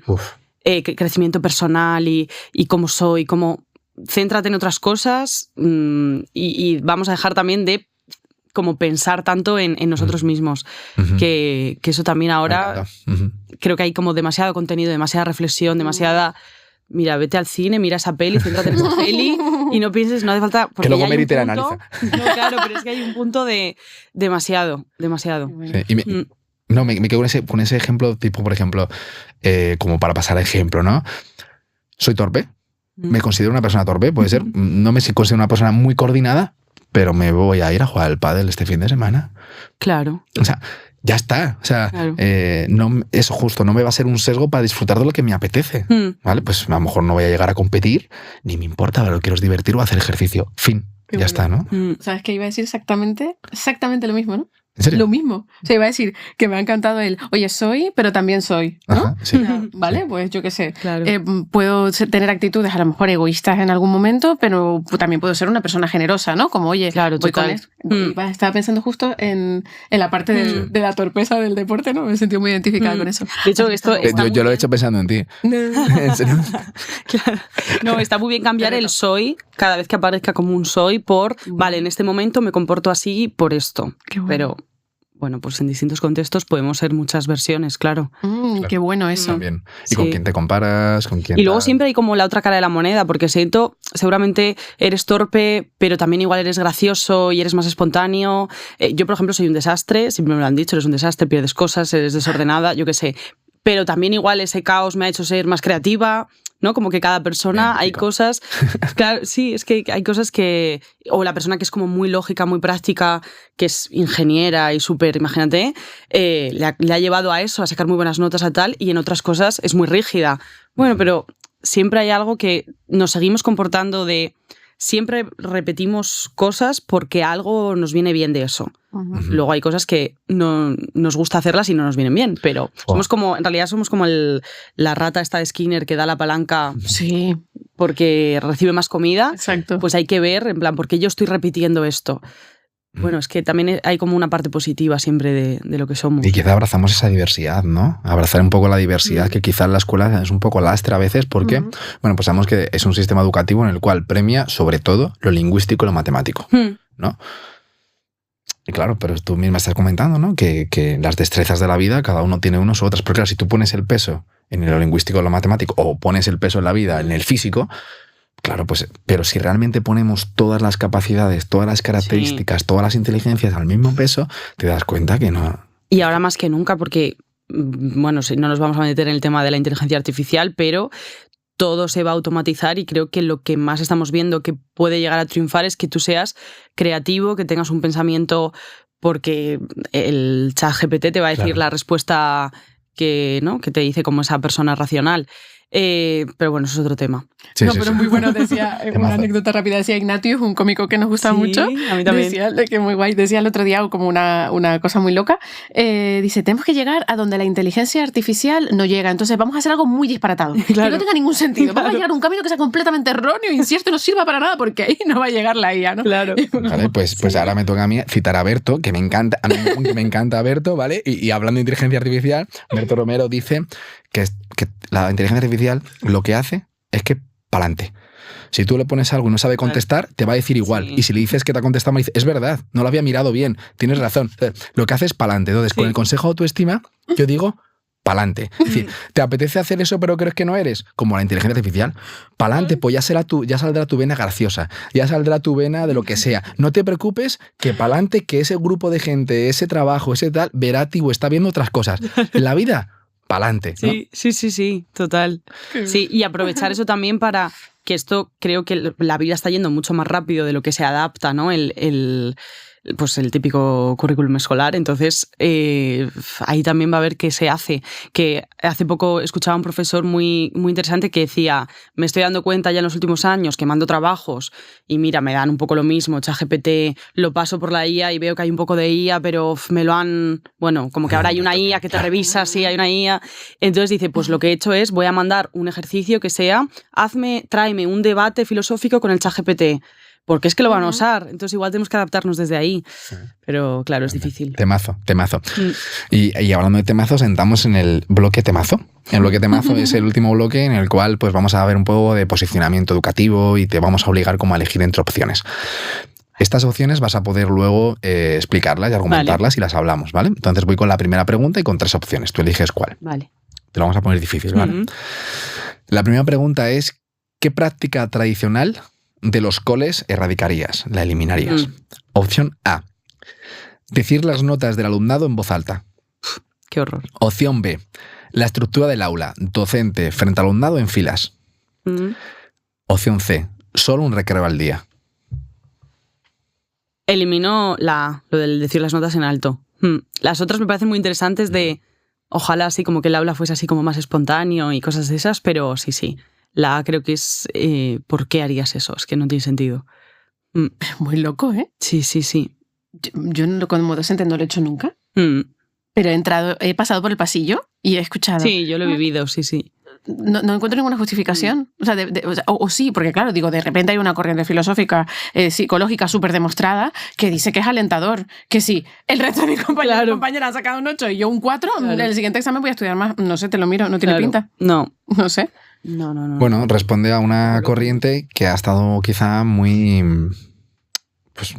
crecimiento personal y cómo soy, céntrate en otras cosas y vamos a dejar también de como pensar tanto en nosotros mismos, que eso también ahora creo que hay como demasiado contenido, demasiada reflexión, demasiada... Mira, vete al cine, mira esa peli, céntrate en esa peli y no pienses, no hace falta... Que luego Mary te la analiza. No, claro, pero es que hay un punto de demasiado. Sí, y me quedo con ese ejemplo, tipo, por ejemplo, como para pasar a ejemplo, ¿no? Soy torpe, me considero una persona torpe, puede ser, no me considero una persona muy coordinada, pero me voy a ir a jugar al pádel este fin de semana. Claro. O sea, ya está. O sea, no, eso justo, no me va a ser un sesgo para disfrutar de lo que me apetece. ¿Vale? Pues a lo mejor no voy a llegar a competir, ni me importa, lo que quiero es divertir o hacer ejercicio. Fin. Ya está, ¿no? ¿Sabes qué iba a decir? Exactamente lo mismo, ¿no? ¿En serio? Lo mismo. O sea, iba a decir que me ha encantado oye, soy, pero también soy, ¿no? Ajá, sí. ¿Vale? Pues yo qué sé. Claro. Puedo tener actitudes a lo mejor egoístas en algún momento, pero también puedo ser una persona generosa, ¿no? Como, oye, claro, voy con total. esto. Estaba pensando justo en la parte de la torpeza del deporte, ¿no? Me he sentido muy identificada con eso. De hecho, esto yo lo he hecho pensando en ti. ¿En serio? Claro. No, está muy bien cambiar el soy cada vez que aparezca como un soy por, vale, en este momento me comporto así por esto. Qué bueno. Pero bueno, pues en distintos contextos podemos ser muchas versiones, claro. Claro. Qué bueno eso. También. ¿Y Sí. con quién te comparas? ¿Con quién Y luego tal? siempre hay como la otra cara de la moneda, porque siento, seguramente eres torpe, pero también igual eres gracioso y eres más espontáneo. Yo, por ejemplo, soy un desastre, siempre me lo han dicho, eres un desastre, pierdes cosas, eres desordenada, yo qué sé. Pero también igual ese caos me ha hecho ser más creativa, ¿no? Como que cada persona hay Idéntico. cosas... Claro, sí, es que hay cosas que... O la persona que es como muy lógica, muy práctica, que es ingeniera y súper, imagínate, le ha llevado a eso, a sacar muy buenas notas a tal, y en otras cosas es muy rígida. Bueno, pero siempre hay algo que nos seguimos comportando de... Siempre repetimos cosas porque algo nos viene bien de eso. Ujú. Luego hay cosas que no nos gusta hacerlas y no nos vienen bien, pero somos como, en realidad somos como la rata esta de Skinner que da la palanca Sí, porque recibe más comida. exacto. Pues hay que ver, en plan, ¿por qué yo estoy repitiendo esto? Bueno, es que también hay como una parte positiva siempre de lo que somos. Y quizá abrazamos esa diversidad, ¿no? Abrazar un poco la diversidad, que quizá en la escuela es un poco lastre a veces, porque, bueno, pues sabemos que es un sistema educativo en el cual premia sobre todo lo lingüístico y lo matemático, ¿no? Y claro, pero tú misma estás comentando, ¿no? Que las destrezas de la vida, cada uno tiene unos u otras. Pero claro, si tú pones el peso en lo lingüístico o lo matemático, o pones el peso en la vida en el físico, claro, pues, pero si realmente ponemos todas las capacidades, todas las características, todas las inteligencias al mismo peso, te das cuenta que no. Y ahora más que nunca, porque, bueno, no nos vamos a meter en el tema de la inteligencia artificial, pero todo se va a automatizar y creo que lo que más estamos viendo que puede llegar a triunfar es que tú seas creativo, que tengas un pensamiento, porque el ChatGPT te va a decir Claro. la respuesta que, ¿no? que te dice como esa persona racional. Pero bueno, eso es otro tema. Sí, no, sí, pero sí. muy bueno, decía, una Temazo. anécdota rápida, decía Ignatius, un cómico que nos gusta Sí, mucho. a mí también. Decía, que muy guay, decía el otro día como una cosa muy loca. Dice, tenemos que llegar a donde la inteligencia artificial no llega, entonces vamos a hacer algo muy disparatado, que Claro. no tenga ningún sentido. Vamos a llegar a un camino que sea completamente erróneo, incierto y no sirva para nada, porque ahí no va a llegar la IA, ¿no? Claro. Vale, pues ahora me toca a mí citar a Berto, que me encanta, a mí me encanta Berto, ¿vale? Y hablando de inteligencia artificial, Berto Romero dice que la inteligencia artificial lo que hace es que pa'lante. Si tú le pones algo y no sabe contestar, te va a decir igual. Sí. Y si le dices que te ha contestado mal, dice, es verdad, no lo había mirado bien, tienes razón. Lo que hace es pa'lante. Entonces, con Sí. el consejo de autoestima, yo digo pa'lante. Es decir, ¿te apetece hacer eso pero crees que no eres? Como la inteligencia artificial. Pa'lante, pues ya saldrá tu vena graciosa, ya saldrá tu vena de lo que sea. No te preocupes que pa'lante, que ese grupo de gente, ese trabajo, ese tal, verá a ti o está viendo otras cosas. En la vida, pa'lante, ¿no? Sí, total. Sí, y aprovechar eso también para que esto, creo que la vida está yendo mucho más rápido de lo que se adapta, ¿no? Pues el típico currículum escolar. Entonces, ahí también va a ver qué se hace. Que hace poco escuchaba a un profesor muy, muy interesante que decía, me estoy dando cuenta ya en los últimos años que mando trabajos y mira, me dan un poco lo mismo, ChatGPT, lo paso por la IA y veo que hay un poco de IA, pero me lo han... Bueno, como que ahora hay una IA que te revisa, sí, hay una IA. Entonces dice, pues lo que he hecho es, voy a mandar un ejercicio que sea, tráeme un debate filosófico con el ChatGPT. Porque es que lo van a usar, entonces igual tenemos que adaptarnos desde ahí. Pero claro, es difícil. Temazo. Y hablando de temazos, entramos en el bloque temazo. El bloque temazo es el último bloque en el cual pues vamos a ver un poco de posicionamiento educativo y te vamos a obligar como a elegir entre opciones. Estas opciones vas a poder luego explicarlas y argumentarlas y las hablamos, ¿vale? Entonces voy con la primera pregunta y con 3 opciones. Tú eliges cuál. Vale. Te lo vamos a poner difícil, ¿vale? La primera pregunta es, ¿qué práctica tradicional de los coles erradicarías, la eliminarías? Opción A, decir las notas del alumnado en voz alta. Qué horror. Opción B, la estructura del aula, docente frente al alumnado en filas. Opción C, solo un recreo al día. Elimino lo del decir las notas en alto. Las otras me parecen muy interesantes de, ojalá así como que el aula fuese así como más espontáneo y cosas de esas, pero sí. La A creo que es, ¿por qué harías eso? Es que no tiene sentido. Muy loco, ¿eh? Sí. Yo como docente no lo he hecho nunca, pero he pasado por el pasillo y he escuchado. Sí, yo lo he vivido, sí. No encuentro ninguna justificación. O sea, o sí, porque claro, digo, de repente hay una corriente filosófica, psicológica súper demostrada que dice que es alentador, que sí, el resto de mis compañeros y compañeras han sacado un 8 y yo un 4, en el siguiente examen voy a estudiar más. No sé, te lo miro, no tiene pinta. No sé. No. Bueno, responde a una corriente que ha estado quizá muy... Pues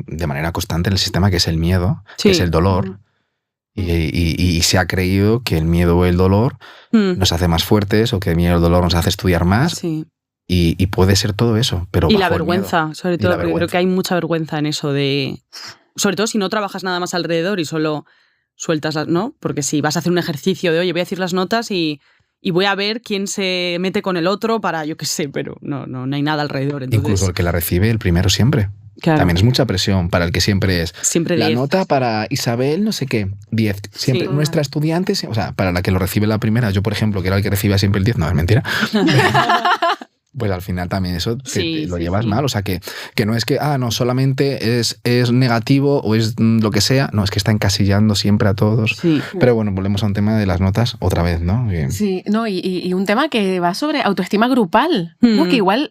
de manera constante en el sistema, que es el miedo, que es el dolor. Y se ha creído que el miedo o el dolor nos hace más fuertes, o que el miedo o el dolor nos hace estudiar más. Sí. Y puede ser todo eso, pero Y bajo la el vergüenza, miedo. sobre Y todo, la porque creo vergüenza. que hay mucha vergüenza en eso de... Sobre todo si no trabajas nada más alrededor y solo sueltas las... ¿no? Porque si vas a hacer un ejercicio de, oye, voy a decir las notas y voy a ver quién se mete con el otro para, yo qué sé, pero no hay nada alrededor. Entonces, Incluso el que la recibe el primero siempre. claro, También es mucha presión para el que siempre es. siempre La 10. nota para Isabel, no sé qué, 10. Siempre. Sí. Nuestra estudiante, o sea, para la que lo recibe la primera, yo, por ejemplo, que era el que recibía siempre el 10, no, es mentira. Pues al final también eso Sí, te lo sí, llevas sí. mal. O sea, que no es que, no, solamente es negativo o es lo que sea. No, es que está encasillando siempre a todos. Sí. Pero bueno, volvemos a un tema de las notas otra vez, ¿no? Que- Sí, no, y un tema que va sobre autoestima grupal, ¿no? Que igual,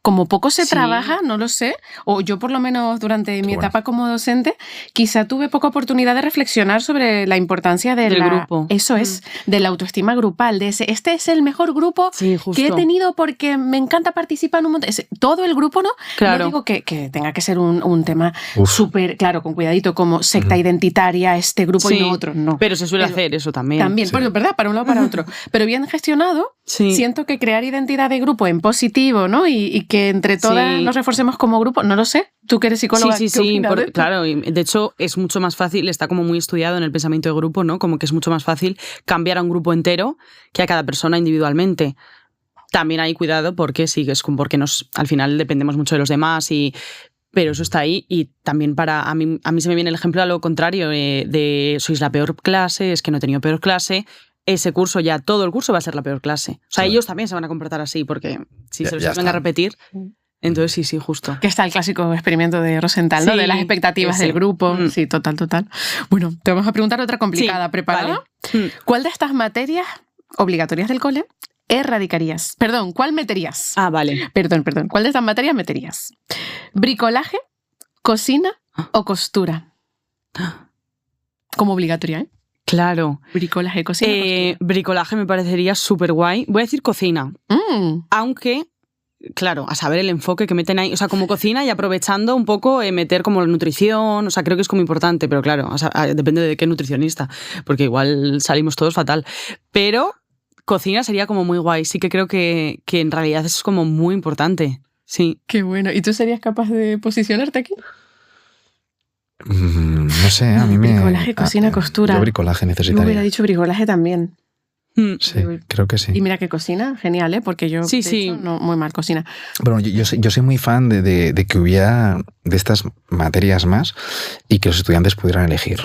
como poco se Sí. trabaja, no lo sé, o yo por lo menos durante mi Bueno. etapa como docente, quizá tuve poca oportunidad de reflexionar sobre la importancia de Del la, grupo. eso es, de la autoestima grupal, de ese, este es el mejor grupo Sí, justo. que he tenido porque me encanta participar en un montón. Todo el grupo, ¿no? Claro. No digo que tenga que ser un tema Uf. súper, claro, con cuidadito, como secta identitaria, este grupo y Sí, no otro, no. Pero se suele Pero hacer eso también. También, Sí. bueno, ¿verdad? Para un lado, para otro. Pero bien gestionado, Sí. siento que crear identidad de grupo en positivo, ¿no? Y que entre todas Sí. nos reforcemos como grupo, no lo sé. Tú que eres psicóloga, Sí, ¿qué opinas de esto? claro, y de hecho es mucho más fácil, está como muy estudiado en el pensamiento de grupo, ¿no? Como que es mucho más fácil cambiar a un grupo entero que a cada persona individualmente. También hay cuidado porque sí, es como porque al final dependemos mucho de los demás pero eso está ahí. Y también a mí se me viene el ejemplo a lo contrario de sois la peor clase, es que no he tenido peor clase. Ese curso ya, todo el curso va a ser la peor clase. O sea, Claro. ellos también se van a comportar así porque si Ya- se los ya venga a está. repetir, entonces sí, justo. Que está el clásico experimento de Rosenthal, ¿no? Sí, De las expectativas ese. del grupo. Mm. Sí, total. Bueno, te vamos a preguntar otra complicada. Sí, ¿Preparada? vale. ¿Cuál de estas materias obligatorias del cole erradicarías? Perdón, ¿cuál meterías? Ah, vale. Perdón. ¿Cuál de estas materias meterías? ¿Bricolaje, cocina o costura? Como obligatoria, ¿eh? Claro. Bricolaje, cocina, Bricolaje me parecería súper guay. Voy a decir cocina, costura. aunque, claro, a saber el enfoque que meten ahí. O sea, como cocina y aprovechando un poco meter como la nutrición. O sea, creo que es como importante, pero claro, depende de qué nutricionista, porque igual salimos todos fatal. Pero cocina sería como muy guay. Sí que creo que en realidad es como muy importante. Sí. Qué bueno. ¿Y tú serías capaz de posicionarte aquí? No sé, a mí me... Bricolaje, cocina, costura. Yo bricolaje Yo necesitaría. hubiera dicho bricolaje también. Sí, creo que sí. Y mira que cocina, genial, ¿eh? Porque yo, Sí, de sí. hecho, no, muy mal cocina. Pero yo soy muy fan de que hubiera de estas materias más y que los estudiantes pudieran elegir.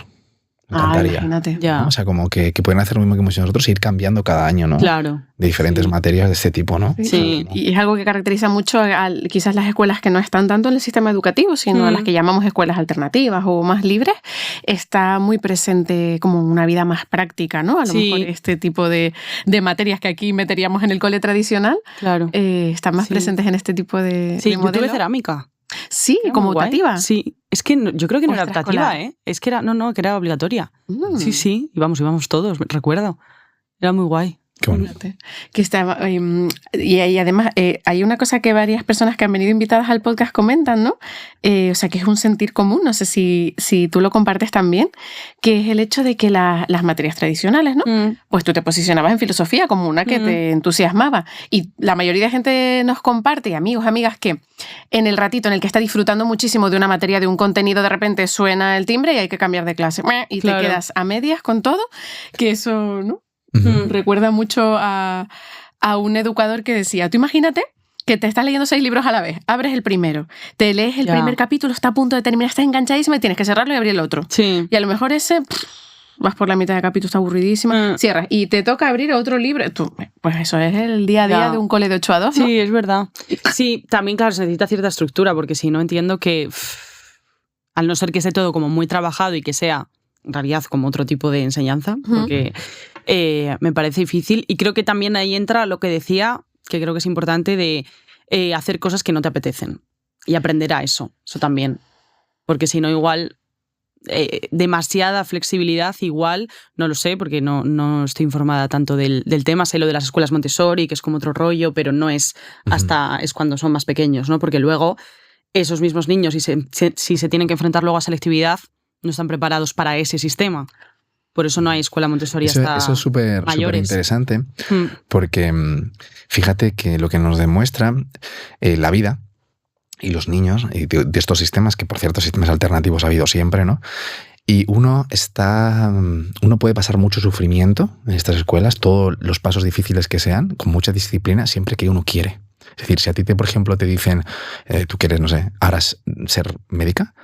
Me encantaría. Imagínate. Ya. ¿no? O sea, como que pueden hacer lo mismo que hemos hecho nosotros e ir cambiando cada año, ¿no? Claro. De diferentes Sí. materias de este tipo, ¿no? Sí. Y es algo que caracteriza mucho quizás las escuelas que no están tanto en el sistema educativo, sino a las que llamamos escuelas alternativas o más libres. Está muy presente como una vida más práctica, ¿no? A lo Sí. mejor este tipo de materias que aquí meteríamos en el cole tradicional Claro. están más Sí. presentes en este tipo de Sí, yo tuve modelo. cerámica. Sí, Era como muy guay. optativa. Sí, es que yo creo que no era Nuestra optativa, escuela. ¿eh? Es que era, no, que era obligatoria. Mm. Sí, íbamos todos, recuerdo. Era muy guay. Qué bueno. Fíjate, que estaba, y además hay una cosa que varias personas que han venido invitadas al podcast comentan, ¿no? O sea, que es un sentir común, no sé si tú lo compartes también, que es el hecho de que las materias tradicionales, ¿no? Pues tú te posicionabas en filosofía como una que te entusiasmaba. Y la mayoría de gente nos comparte, y amigos, amigas, que en el ratito en el que está disfrutando muchísimo de una materia, de un contenido, de repente suena el timbre y hay que cambiar de clase. Y Claro. te quedas a medias con todo, que eso, ¿no? Ujú. Recuerda mucho a un educador que decía, tú imagínate que te estás leyendo 6 libros a la vez, abres el primero, te lees el Ya. primer capítulo, está a punto de terminar, estás enganchadísima y tienes que cerrarlo y abrir el otro. Sí. Y a lo mejor ese, vas por la mitad del capítulo, está aburridísima, cierras y te toca abrir otro libro. Pues eso es el día a día Ya. de un cole de 8 a 2, ¿no? Sí, es verdad. Sí, también, claro, se necesita cierta estructura, porque si no entiendo que, al no ser que esté todo como muy trabajado y que sea, en realidad, como otro tipo de enseñanza, porque me parece difícil. Y creo que también ahí entra lo que decía, que creo que es importante, de hacer cosas que no te apetecen y aprender a eso también. Porque si no, igual... demasiada flexibilidad, igual, no lo sé, porque no estoy informada tanto del tema, sé lo de las escuelas Montessori, que es como otro rollo, pero no es hasta es cuando son más pequeños, ¿no? Porque luego esos mismos niños, si se tienen que enfrentar luego a selectividad, no están preparados para ese sistema. Por eso no hay escuela Montessori hasta Eso es súper interesante, porque fíjate que lo que nos demuestra la vida y los niños, y de estos sistemas, que por cierto sistemas alternativos ha habido siempre, ¿no? Y uno puede pasar mucho sufrimiento en estas escuelas, todos los pasos difíciles que sean, con mucha disciplina, siempre que uno quiere. Es decir, si a ti, por ejemplo, te dicen, tú quieres, no sé, ahora ser médica,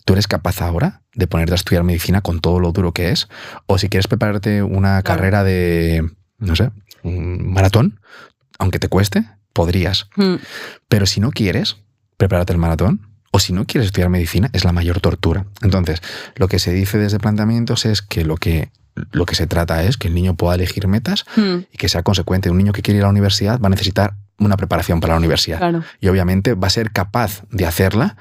tú eres capaz ahora de ponerte a estudiar medicina con todo lo duro que es, o si quieres prepararte una carrera de, no sé, un maratón, aunque te cueste, podrías. Pero si no quieres prepararte el maratón, o si no quieres estudiar medicina, es la mayor tortura. Entonces, lo que se dice desde planteamientos es que lo que se trata es que el niño pueda elegir metas y que sea consecuente. Un niño que quiere ir a la universidad va a necesitar una preparación para la universidad. Claro. Y obviamente va a ser capaz de hacerla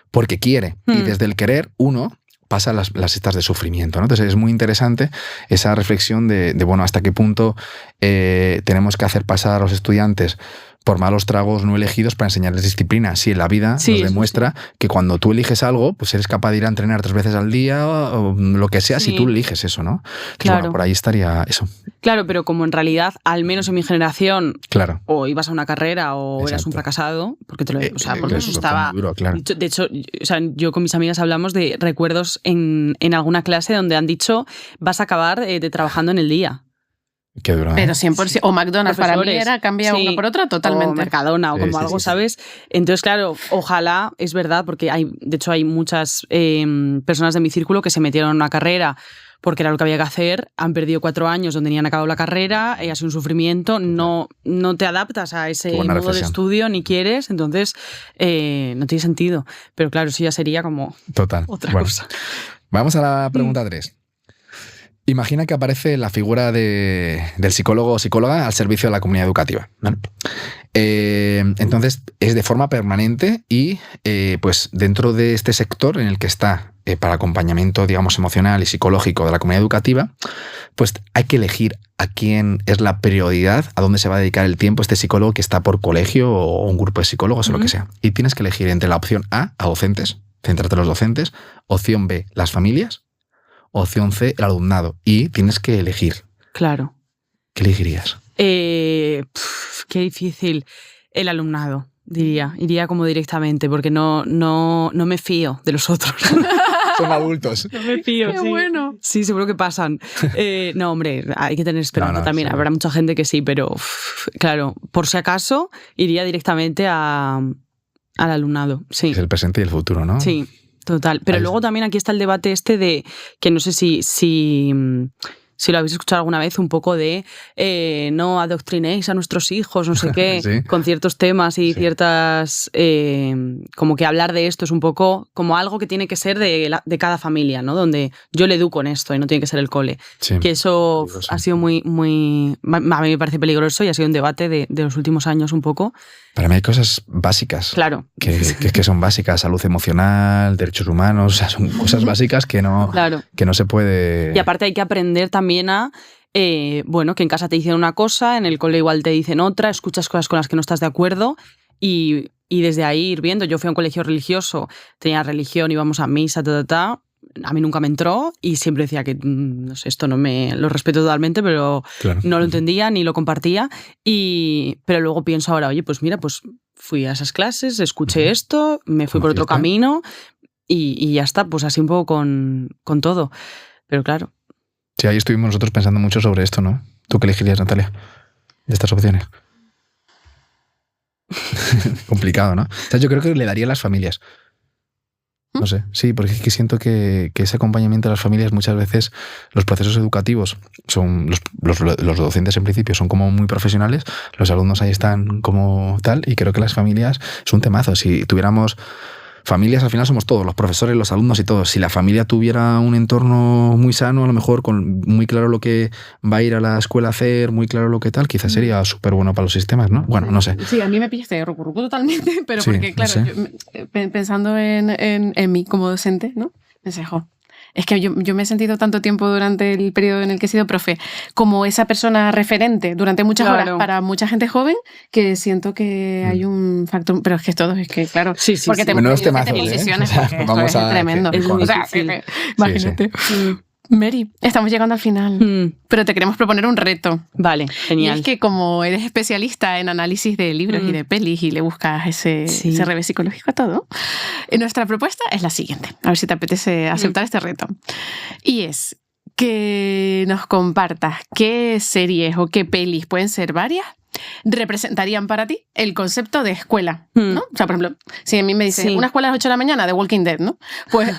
porque quiere. Y desde el querer, uno pasa las etapas de sufrimiento, ¿no? Entonces es muy interesante esa reflexión de bueno, hasta qué punto tenemos que hacer pasar a los estudiantes por malos tragos no elegidos para enseñarles disciplina. Sí, en la vida nos demuestra que cuando tú eliges algo, pues eres capaz de ir a entrenar 3 veces al día o lo que sea, si tú eliges eso, ¿no? Entonces, claro. Bueno, por ahí estaría eso. Claro, pero como en realidad, al menos en mi generación, o ibas a una carrera o eras un fracasado, porque porque eso estaba muy duro, claro. De hecho, yo con mis amigas hablamos de recuerdos en alguna clase donde han dicho vas a acabar trabajando en el día. Qué duro, ¿eh? Pero 100%. O McDonald's para mí era cambiar una por otra totalmente. O Mercadona o como algo, ¿sabes? Entonces, claro, ojalá, es verdad, porque de hecho hay muchas personas de mi círculo que se metieron en una carrera porque era lo que había que hacer, han perdido 4 años donde ni han acabado la carrera, ha sido un sufrimiento, no te adaptas a ese modo de estudio ni quieres, entonces no tiene sentido. Pero claro, eso ya sería como otra cosa. Vamos a la pregunta 3. Imagina que aparece la figura del psicólogo o psicóloga al servicio de la comunidad educativa, ¿vale? Entonces, es de forma permanente y pues dentro de este sector en el que está para acompañamiento, digamos, emocional y psicológico de la comunidad educativa, pues hay que elegir a quién es la prioridad, a dónde se va a dedicar el tiempo este psicólogo que está por colegio o un grupo de psicólogos o lo que sea. Y tienes que elegir entre la opción A docentes, céntrate en los docentes, opción B, las familias, opción C, el alumnado. Y tienes que elegir. Claro. ¿Qué elegirías? Qué difícil. El alumnado, diría. Iría como directamente, porque no me fío de los otros. Son adultos. No me fío, Qué bueno. Sí, seguro que pasan. No, hombre, hay que tener esperanza también. Habrá mucha gente que sí, pero claro, por si acaso, iría directamente al alumnado. Sí. Es el presente y el futuro, ¿no? Sí. Total. Pero luego también aquí está el debate de que no sé si lo habéis escuchado alguna vez, un poco de no adoctrinéis a nuestros hijos, no sé qué, ¿sí? Con ciertos temas y ciertas... como que hablar de esto es un poco como algo que tiene que ser de cada familia, ¿no? Donde yo le educo en esto y no tiene que ser el cole. Sí. Que eso ha sido muy... A mí me parece peligroso y ha sido un debate de los últimos años un poco. Para mí hay cosas básicas. Claro. Que son básicas. Salud emocional, derechos humanos, o sea, son cosas básicas que no se puede... Y aparte hay que aprender también a... que en casa te dicen una cosa, en el cole igual te dicen otra, escuchas cosas con las que no estás de acuerdo y desde ahí ir viendo. Yo fui a un colegio religioso, tenía religión, íbamos a misa, a mí nunca me entró y siempre decía que no sé, esto lo respeto totalmente, pero no lo entendía ni lo compartía. Pero luego pienso ahora, oye, pues mira, pues fui a esas clases, escuché esto, me fui por otro camino y ya está, pues así un poco con todo. Pero claro. Sí, ahí estuvimos nosotros pensando mucho sobre esto, ¿no? ¿Tú qué elegirías, Natalia, de estas opciones? Complicado, ¿no? O sea, yo creo que le daría a las familias. No sé, sí, porque es que siento que ese acompañamiento a las familias muchas veces, los procesos educativos son, los docentes en principio son como muy profesionales, los alumnos ahí están como tal, y creo que las familias es un temazo. Si tuviéramos familias, al final somos todos, los profesores, los alumnos y todos. Si la familia tuviera un entorno muy sano, a lo mejor con muy claro lo que va a ir a la escuela a hacer, muy claro lo que tal, quizás sería súper bueno para los sistemas, ¿no? Bueno, no sé. Sí, a mí me pillaste rucu totalmente, pero sí, porque, claro, no sé. Yo, pensando en mí como docente, ¿no? Pensé, es que yo me he sentido tanto tiempo durante el periodo en el que he sido profe como esa persona referente durante muchas horas para mucha gente joven, que siento que hay un factor, pero es que todo, es que claro, sí, porque sí, te posiciones, porque vamos esto a es tremendo. Es muy difícil. Imagínate. Sí. Mary, estamos llegando al final, pero te queremos proponer un reto. Vale, genial. Y es que como eres especialista en análisis de libros y de pelis y le buscas ese revés psicológico a todo, nuestra propuesta es la siguiente. A ver si te apetece aceptar este reto. Y es que nos compartas qué series o qué pelis, pueden ser varias, representarían para ti el concepto de escuela, ¿no? O sea, por ejemplo, si a mí me dicen una escuela a las 8 de la mañana de Walking Dead, ¿no? Pues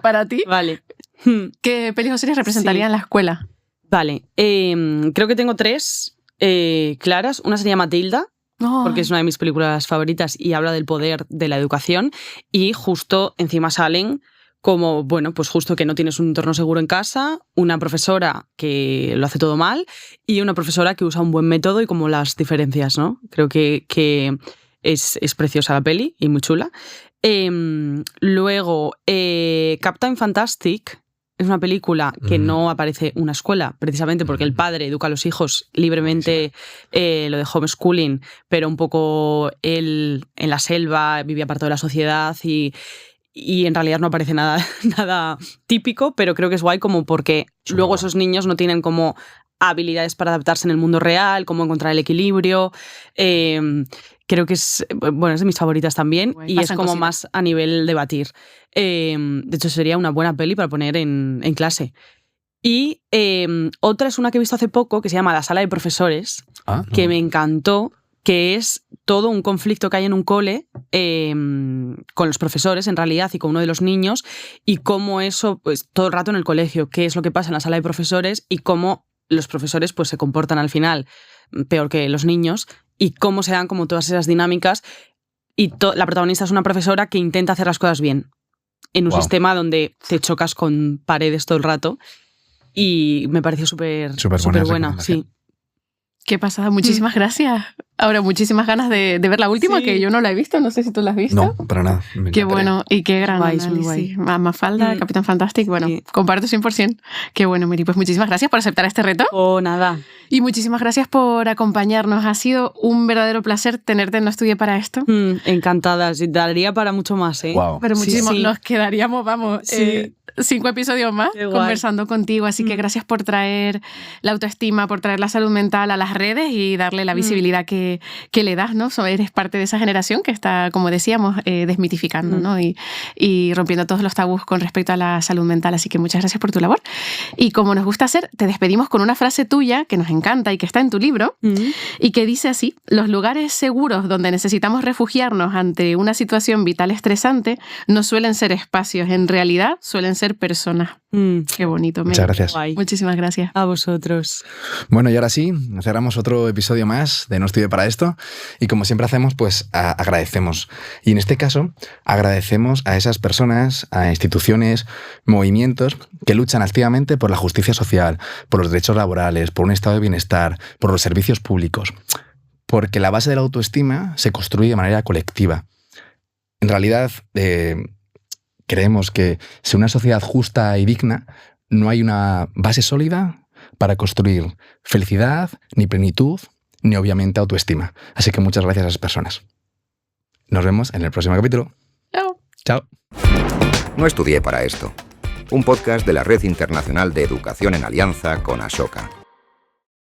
para ti... Vale. ¿Qué pelis o series representarían la escuela? Vale, creo que tengo 3 claras. Una sería Matilda, porque es una de mis películas favoritas y habla del poder de la educación. Y justo encima salen como, bueno, pues justo que no tienes un entorno seguro en casa, una profesora que lo hace todo mal y una profesora que usa un buen método y como las diferencias, ¿no? Creo que es preciosa la peli y muy chula. Luego, Captain Fantastic es una película que no aparece una escuela, precisamente porque el padre educa a los hijos libremente, lo de homeschooling, pero un poco él en la selva, vivía apartado de la sociedad y en realidad no aparece nada típico, pero creo que es guay como porque luego esos niños no tienen como habilidades para adaptarse en el mundo real, cómo encontrar el equilibrio. Creo que es de mis favoritas también y es como más a nivel debatir. De hecho, sería una buena peli para poner en clase. Y otra es una que he visto hace poco que se llama La sala de profesores, que me encantó, que es todo un conflicto que hay en un cole con los profesores, en realidad, y con uno de los niños, y cómo eso, pues todo el rato en el colegio, qué es lo que pasa en la sala de profesores y cómo los profesores pues se comportan al final peor que los niños y cómo se dan como todas esas dinámicas y la protagonista es una profesora que intenta hacer las cosas bien en un sistema donde te chocas con paredes todo el rato y me pareció súper buena. Sí. Qué pasada, muchísimas gracias. Ahora, muchísimas ganas de ver la última, que yo no la he visto, no sé si tú la has visto. No, para nada. Qué bueno y qué gran análisis. Mafalda, Capitán Fantastic, bueno, comparto 100%. Qué bueno, Mary, pues muchísimas gracias por aceptar este reto. Nada. Y muchísimas gracias por acompañarnos. Ha sido un verdadero placer tenerte en No Estudié para Esto. Encantada, daría para mucho más, ¿eh? Wow. Pero muchísimo, nos quedaríamos, 5 episodios más conversando contigo, así que gracias por traer la autoestima, por traer la salud mental a las redes y darle la visibilidad que le das, ¿no? Eres parte de esa generación que está, como decíamos, desmitificando, ¿no? Y rompiendo todos los tabús con respecto a la salud mental, así que muchas gracias por tu labor. Y como nos gusta hacer, te despedimos con una frase tuya que nos encanta y que está en tu libro y que dice así: los lugares seguros donde necesitamos refugiarnos ante una situación vital estresante no suelen ser espacios, en realidad suelen ser personas. Qué bonito. Muchas gracias. Guay. Muchísimas gracias. A vosotros. Bueno, y ahora sí, cerramos otro episodio más de No Estudié para Esto y como siempre hacemos, pues agradecemos. Y en este caso, agradecemos a esas personas, a instituciones, movimientos que luchan activamente por la justicia social, por los derechos laborales, por un estado de bienestar, por los servicios públicos. Porque la base de la autoestima se construye de manera colectiva. En realidad, creemos que sin una sociedad justa y digna no hay una base sólida para construir felicidad, ni plenitud, ni obviamente autoestima. Así que muchas gracias a esas personas. Nos vemos en el próximo capítulo. Chao. Chao. No estudié para esto. Un podcast de la Red Internacional de Educación en Alianza con Ashoka.